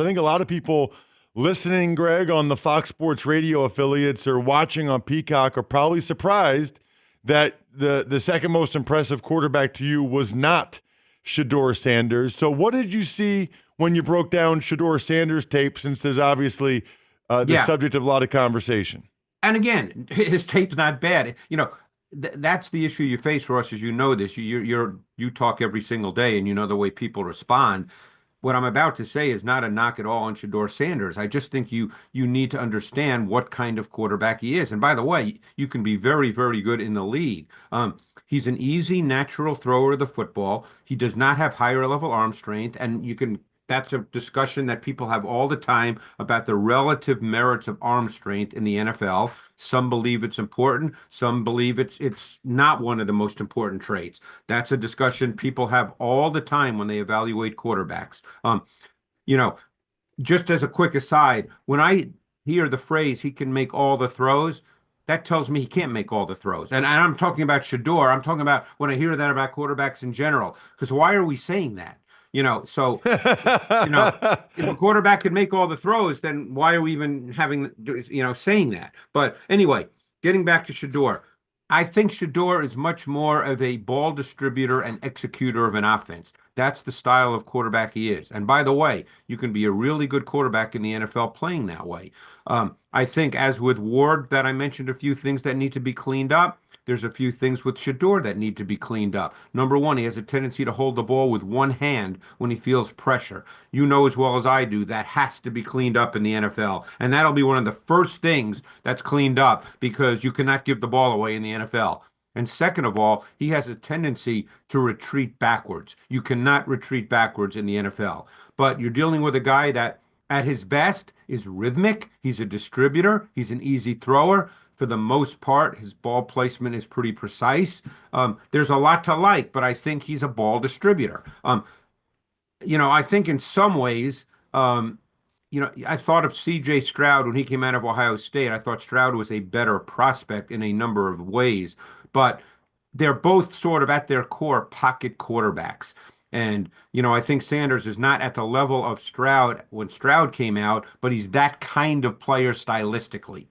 I think a lot of people listening, Greg, on the Fox Sports Radio affiliates or watching on Peacock are probably surprised that the second most impressive quarterback to you was not Shedeur Sanders. So what did you see when you broke down Shedeur Sanders' tape, since there's obviously the Yeah. subject of a lot of conversation? And again, his tape's not bad. That's the issue you face, Ross, is you know this. You talk every single day, and you know the way people respond. What I'm about to say is not a knock at all on Shedeur Sanders. I just think you need to understand what kind of quarterback he is. And by the way, you can be very, very good in the league. He's an easy, natural thrower of the football. He does not have higher level arm strength, and you can. That's a discussion that people have all the time about the relative merits of arm strength in the NFL. Some believe it's important. Some believe it's not one of the most important traits. That's a discussion people have all the time when they evaluate quarterbacks. You know, just as a quick aside, when I hear the phrase "he can make all the throws," that tells me he can't make all the throws. And I'm talking about Shedeur. I'm talking about when I hear that about quarterbacks in general. Because why are we saying that? So if a quarterback can make all the throws, then why are we even having, saying that? But anyway, getting back to Shedeur, I think Shedeur is much more of a ball distributor and executor of an offense. That's the style of quarterback he is. And by the way, you can be a really good quarterback in the NFL playing that way. I think, as with Ward, that I mentioned a few things that need to be cleaned up. There's a few things with Shedeur that need to be cleaned up. Number one, he has a tendency to hold the ball with one hand when he feels pressure. You know as well as I do that has to be cleaned up in the NFL. And that'll be one of the first things that's cleaned up because you cannot give the ball away in the NFL. And second of all, he has a tendency to retreat backwards. You cannot retreat backwards in the NFL. But you're dealing with a guy that, at his best, is rhythmic. He's a distributor. He's an easy thrower. For the most part, his ball placement is pretty precise. There's a lot to like, but I think he's a ball distributor. I think in some ways, I thought of C.J. Stroud when he came out of Ohio State. I thought Stroud was a better prospect in a number of ways, but they're both sort of at their core pocket quarterbacks. And, I think Sanders is not at the level of Stroud when Stroud came out, but he's that kind of player stylistically.